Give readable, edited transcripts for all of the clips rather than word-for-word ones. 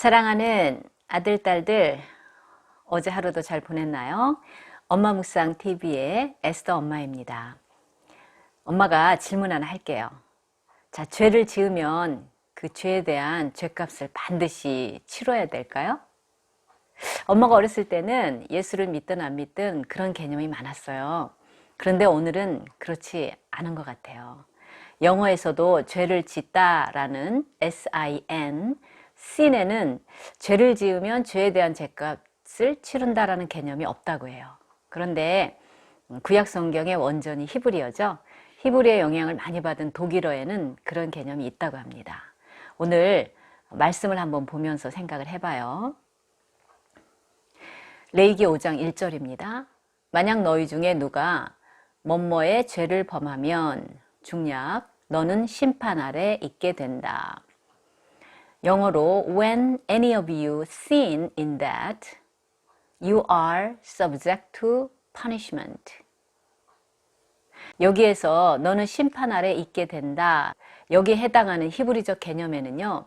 사랑하는 아들, 딸들, 어제 하루도 잘 보냈나요? 엄마 묵상 TV의 에스더 엄마입니다. 엄마가 질문 하나 할게요. 자, 죄를 지으면 그 죄에 대한 죄값을 반드시 치러야 될까요? 엄마가 어렸을 때는 예수를 믿든 안 믿든 그런 개념이 많았어요. 그런데 오늘은 그렇지 않은 것 같아요. 영어에서도 죄를 짓다라는 sin, sin에는 죄를 지으면 죄에 대한 죄값을 치른다라는 개념이 없다고 해요. 그런데 구약 성경의 원전이 히브리어죠. 히브리의 영향을 많이 받은 독일어에는 그런 개념이 있다고 합니다. 오늘 말씀을 한번 보면서 생각을 해봐요. 레위기 5장 1절입니다. 만약 너희 중에 누가 뭐뭐의 죄를 범하면 중략 너는 심판 아래 있게 된다. 영어로 When any of you sin in that, you are subject to punishment. 여기에서 너는 심판 아래 있게 된다. 여기에 해당하는 히브리적 개념에는요,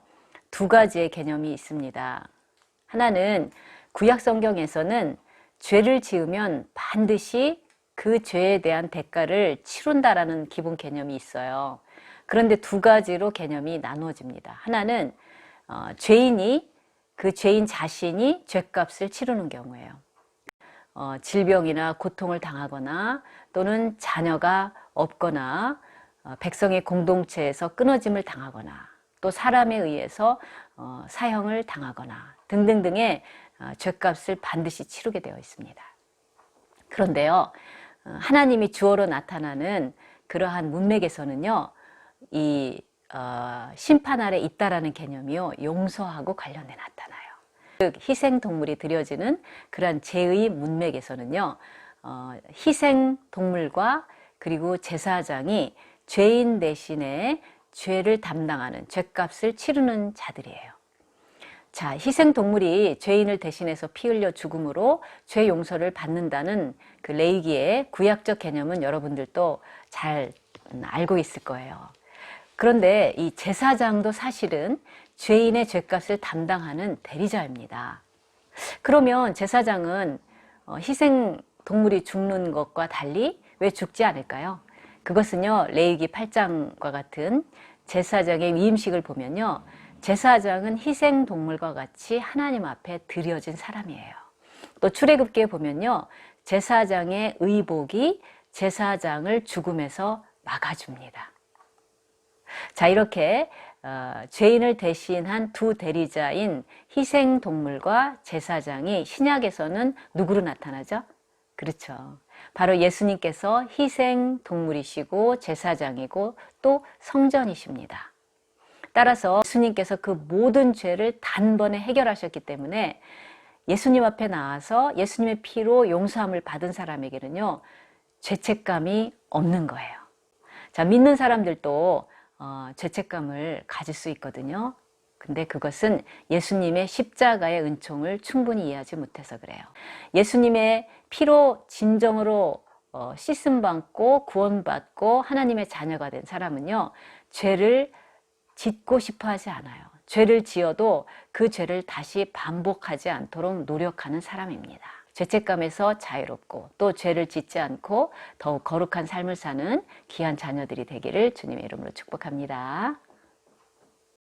두 가지의 개념이 있습니다. 하나는 구약 성경에서는 죄를 지으면 반드시 그 죄에 대한 대가를 치른다라는 기본 개념이 있어요. 그런데 두 가지로 개념이 나누어집니다. 하나는 죄인이 그 죄인 자신이 죄값을 치르는 경우예요. 질병이나 고통을 당하거나 또는 자녀가 없거나 백성의 공동체에서 끊어짐을 당하거나 또 사람에 의해서 사형을 당하거나 등등등의 죄값을 반드시 치르게 되어 있습니다. 그런데요, 하나님이 주어로 나타나는 그러한 문맥에서는요, 이 심판 아래 있다라는 개념이요, 용서하고 관련해 나타나요. 즉 희생동물이 드려지는 그러한 제의 문맥에서는요, 희생동물과 그리고 제사장이 죄인 대신에 죄를 담당하는 죄값을 치르는 자들이에요. 자, 희생동물이 죄인을 대신해서 피 흘려 죽음으로 죄 용서를 받는다는 그 레위기의 구약적 개념은 여러분들도 잘 알고 있을 거예요. 그런데 이 제사장도 사실은 죄인의 죄값을 담당하는 대리자입니다. 그러면 제사장은 희생동물이 죽는 것과 달리 왜 죽지 않을까요? 그것은요, 레위기 8장과 같은 제사장의 위임식을 보면요, 제사장은 희생동물과 같이 하나님 앞에 드려진 사람이에요. 또 출애굽기에 보면요, 제사장의 의복이 제사장을 죽음에서 막아줍니다. 자, 이렇게 죄인을 대신한 두 대리자인 희생동물과 제사장이 신약에서는 누구로 나타나죠? 그렇죠. 바로 예수님께서 희생동물이시고 제사장이고 또 성전이십니다. 따라서 예수님께서 그 모든 죄를 단번에 해결하셨기 때문에 예수님 앞에 나와서 예수님의 피로 용서함을 받은 사람에게는요, 죄책감이 없는 거예요. 자, 믿는 사람들도 죄책감을 가질 수 있거든요. 근데 그것은 예수님의 십자가의 은총을 충분히 이해하지 못해서 그래요. 예수님의 피로 진정으로 씻음받고 구원받고 하나님의 자녀가 된 사람은요, 죄를 짓고 싶어 하지 않아요. 죄를 지어도 그 죄를 다시 반복하지 않도록 노력하는 사람입니다. 죄책감에서 자유롭고 또 죄를 짓지 않고 더욱 거룩한 삶을 사는 귀한 자녀들이 되기를 주님의 이름으로 축복합니다.